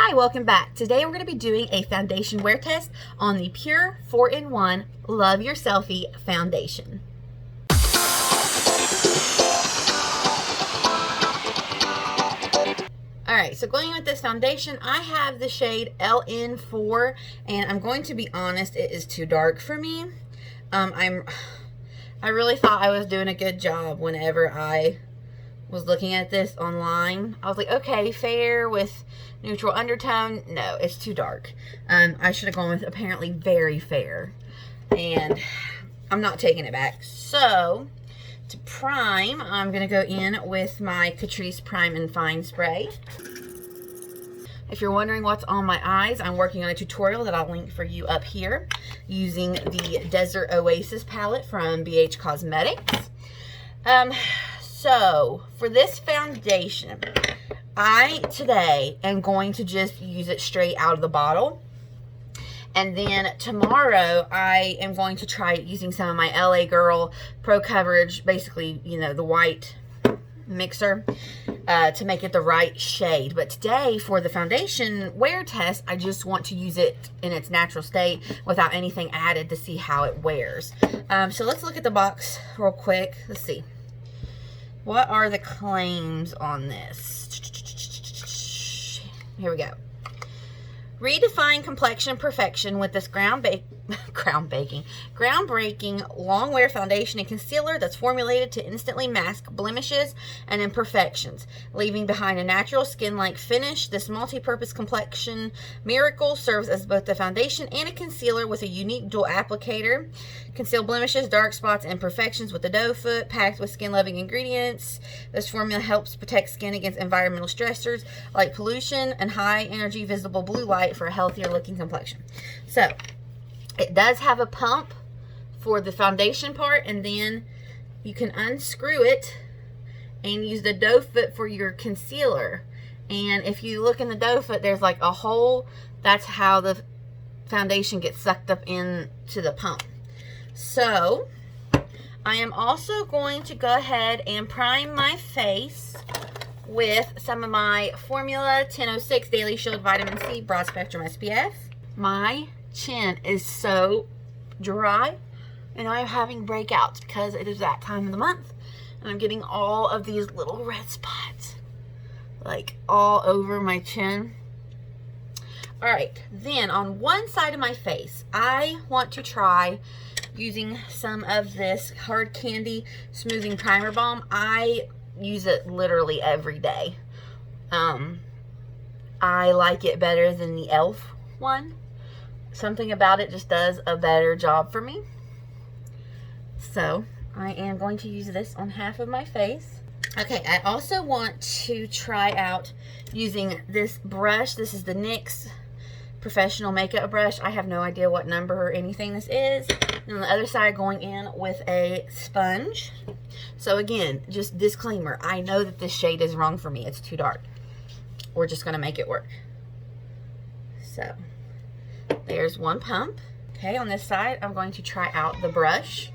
Hi, welcome back. Today we're going to be doing a foundation wear test on the Pure 4-in-1 Love Your Selfie foundation. Alright, so going with this foundation, I have the shade LN4, and I'm going to be honest, it is too dark for me. I really thought I was doing a good job whenever I was looking at this online. I was like, okay, fair with neutral undertone. No, it's too dark. I should have gone with apparently very fair, and I'm not taking it back. So to prime, I'm gonna go in with my Catrice Prime and Fine spray. If you're wondering what's on my eyes, I'm working on a tutorial that I'll link for you up here using the Desert Oasis palette from BH Cosmetics. So for this foundation, I today am going to just use it straight out of the bottle. And then tomorrow I am going to try using some of my LA Girl Pro Coverage, basically, you know, the white mixer, to make it the right shade. But today for the foundation wear test, I just want to use it in its natural state without anything added to see how it wears. So let's look at the box real quick. Let's see. What are the claims on this? Here we go. Redefine complexion perfection with this groundbreaking longwear foundation and concealer that's formulated to instantly mask blemishes and imperfections, leaving behind a natural skin-like finish. This multi-purpose complexion miracle serves as both a foundation and a concealer with a unique dual applicator. Conceal blemishes, dark spots, and imperfections with the doe foot, packed with skin-loving ingredients. This formula helps protect skin against environmental stressors like pollution and high-energy visible blue light for a healthier looking complexion. So it does have a pump for the foundation part, and then you can unscrew it and use the doe foot for your concealer. And if you look in the doe foot, there's like a hole. That's how the foundation gets sucked up into the pump. So I am also going to go ahead and prime my face with some of my Formula 1006 Daily Shield Vitamin C Broad Spectrum SPF. My chin is so dry, and I'm having breakouts because it is that time of the month, and I'm getting all of these little red spots like all over my chin. All right, then on one side of my face, I want to try using some of this Hard Candy Smoothing Primer Balm. I use it literally every day. I like it better than the e.l.f. one. Something about it just does a better job for me. So I am going to use this on half of my face. Okay, I also want to try out using this brush. This is the NYX Professional Makeup Brush. I have no idea what number or anything this is. And on the other side, going in with a sponge. So again, just disclaimer, I know that this shade is wrong for me. It's too dark. We're just going to make it work. So there's one pump. Okay, on this side, I'm going to try out the brush.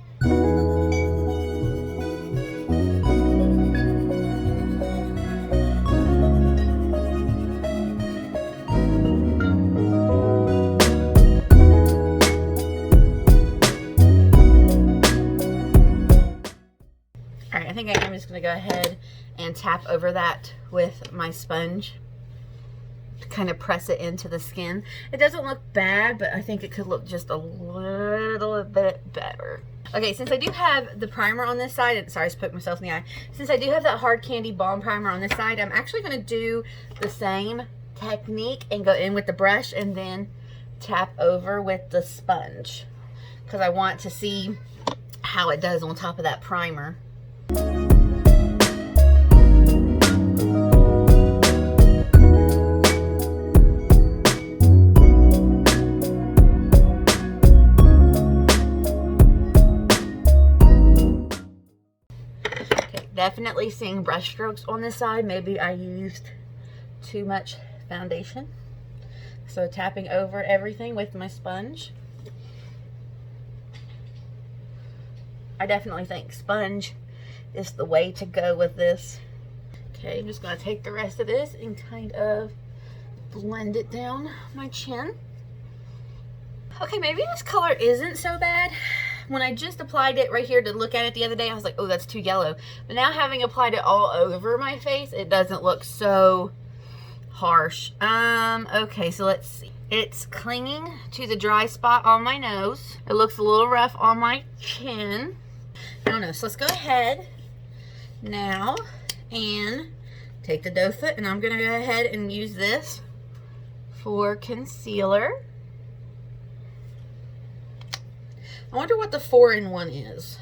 Alright, I think I'm just going to go ahead and tap over that with my sponge to kind of press it into the skin. It doesn't look bad, but I think it could look just a little bit better. Okay, since I do have the primer on this side, and sorry, I just poked myself in the eye. Since I do have that Hard Candy Balm Primer on this side, I'm actually going to do the same technique and go in with the brush and then tap over with the sponge, because I want to see how it does on top of that primer. Definitely seeing brush strokes on this side. Maybe I used too much foundation. So tapping over everything with my sponge. I definitely think sponge is the way to go with this. Okay, I'm just going to take the rest of this and kind of blend it down my chin. Okay, maybe this color isn't so bad. When I just applied it right here to look at it the other day, I was like, oh, that's too yellow. But now having applied it all over my face, it doesn't look so harsh. Okay, so let's see. It's clinging to the dry spot on my nose. It looks a little rough on my chin. I don't know, so let's go ahead now and take the doe foot, and I'm gonna go ahead and use this for concealer. I wonder what the 4-in-1 is.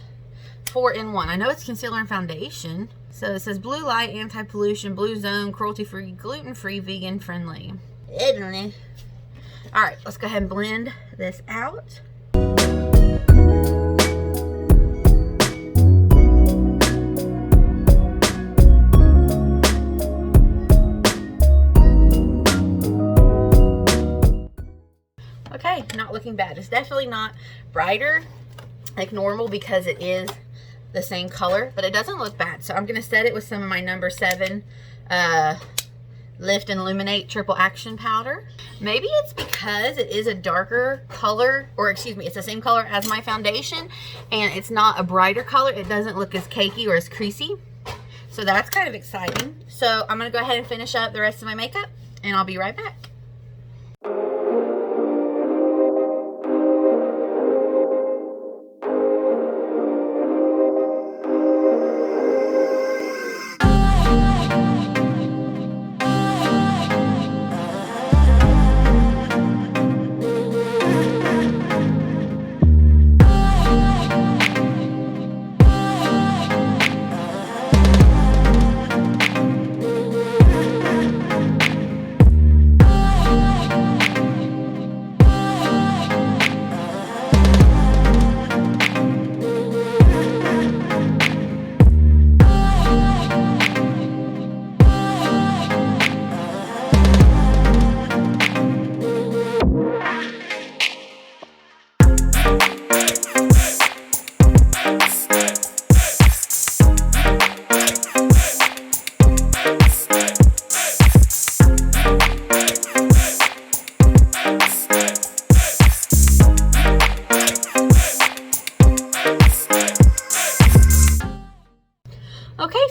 4-in-1. I know it's concealer and foundation. So it says blue light, anti-pollution, blue zone, cruelty-free, gluten-free, vegan-friendly. Alright, let's go ahead and blend this out. Okay, not looking bad. It's definitely not brighter like normal because it is the same color, but it doesn't look bad. So I'm going to set it with some of my number 7 Lift and Illuminate Triple Action Powder. Maybe it's because it is a darker color, or excuse me, it's the same color as my foundation, and it's not a brighter color. It doesn't look as cakey or as creasy. So that's kind of exciting. So I'm going to go ahead and finish up the rest of my makeup, and I'll be right back.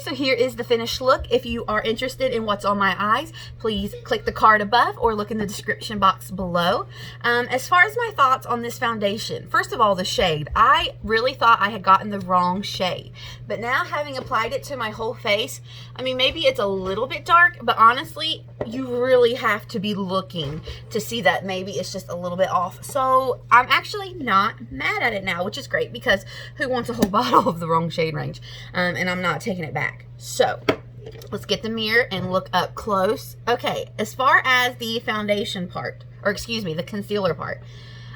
So here is the finished look. If you are interested in what's on my eyes, please click the card above or look in the description box below. As far as my thoughts on this foundation, first of all, the shade. I really thought I had gotten the wrong shade, but now having applied it to my whole face, I mean, maybe it's a little bit dark, but honestly, you really have to be looking to see that maybe it's just a little bit off. So I'm actually not mad at it now, which is great, because who wants a whole bottle of the wrong shade range? And I'm not taking it back. So let's get the mirror and look up close. Okay, as far as the foundation part, or excuse me, the concealer part,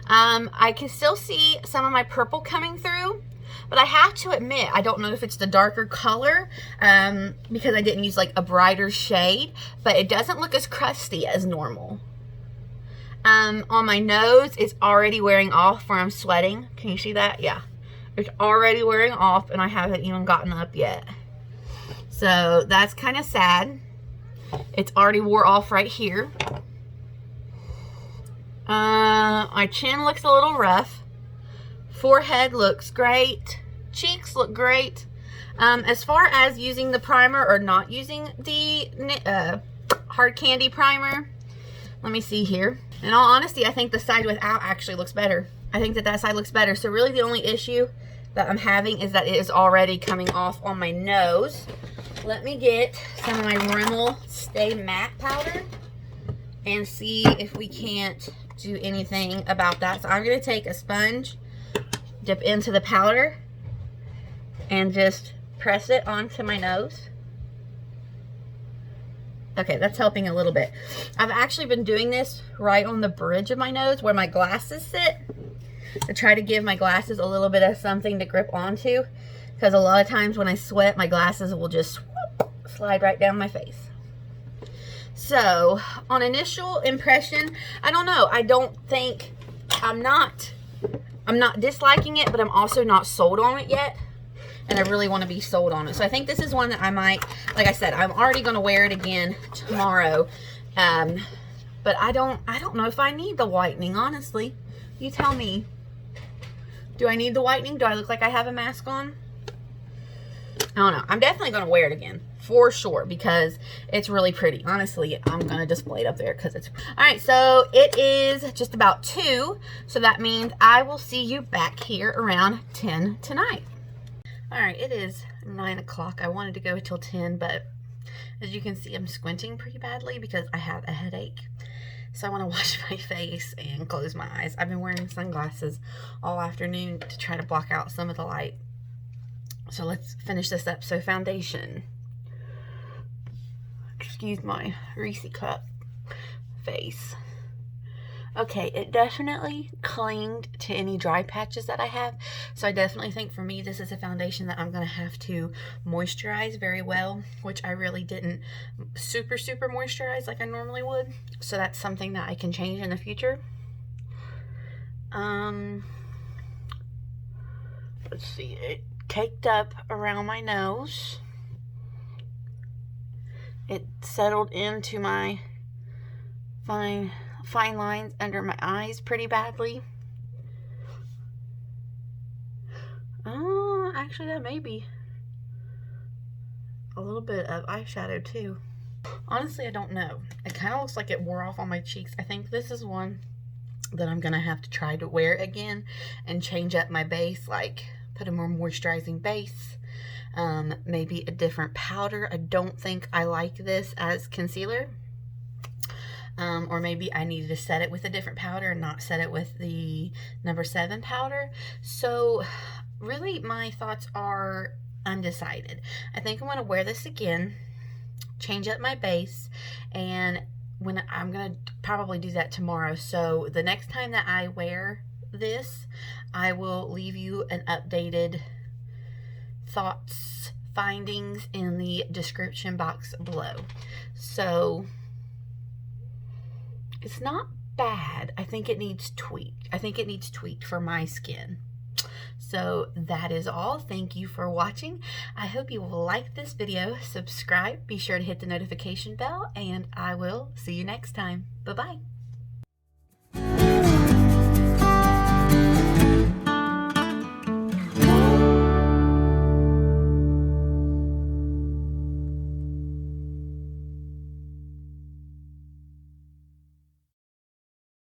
I can still see some of my purple coming through, but I have to admit, I don't know if it's the darker color, because I didn't use like a brighter shade, but it doesn't look as crusty as normal. On my nose, it's already wearing off where I'm sweating. Can you see that? Yeah. It's already wearing off, and I haven't even gotten up yet. So that's kind of sad. It's already wore off right here. My chin looks a little rough. Forehead looks great. Cheeks look great. As far as using the primer or not using the hard candy primer, let me see here. In all honesty, I think the side without actually looks better. I think that side looks better. So really the only issue that I'm having is that it is already coming off on my nose. Let me get some of my Rimmel Stay Matte powder and see if we can't do anything about that. So I'm going to take a sponge, dip into the powder, and just press it onto my nose. Okay, that's helping a little bit. I've actually been doing this right on the bridge of my nose where my glasses sit, to try to give my glasses a little bit of something to grip onto, because a lot of times when I sweat, my glasses will just slide right down my face. So on initial impression, I don't know. I don't think, I'm not disliking it, but I'm also not sold on it yet. And I really want to be sold on it. So I think this is one that I might, like I said, I'm already going to wear it again tomorrow. But I don't know if I need the whitening, honestly. You tell me. Do I need the whitening? Do I look like I have a mask on? I don't know. I'm definitely going to wear it again. For sure. Because it's really pretty. Honestly, I'm going to display it up there because it's... Alright, so it is just about 2. So that means I will see you back here around 10 tonight. Alright, it is 9 o'clock. I wanted to go till 10, but as you can see, I'm squinting pretty badly because I have a headache. So I want to wash my face and close my eyes. I've been wearing sunglasses all afternoon to try to block out some of the light. So let's finish this up. So foundation. Excuse my Reese cup face. Okay, it definitely clinged to any dry patches that I have. So I definitely think for me, this is a foundation that I'm going to have to moisturize very well, which I really didn't super moisturize like I normally would. So that's something that I can change in the future. Let's see, it caked up around my nose. It settled into my fine lines under my eyes pretty badly. Actually that may be a little bit of eyeshadow too. Honestly, I don't know. It kind of looks like it wore off on my cheeks. I think this is one that I'm gonna have to try to wear again and change up my base, like put a more moisturizing base, maybe a different powder. I don't think I like this as concealer. Or maybe I needed to set it with a different powder and not set it with the number 7 powder. So really my thoughts are undecided. I think I'm going to wear this again, change up my base, and when I'm going to probably do that tomorrow. So the next time that I wear this, I will leave you an updated thoughts, findings in the description box below. So it's not bad. I think it needs tweaked. I think it needs tweaked for my skin. So that is all. Thank you for watching. I hope you will like this video, subscribe, be sure to hit the notification bell, and I will see you next time. Bye-bye.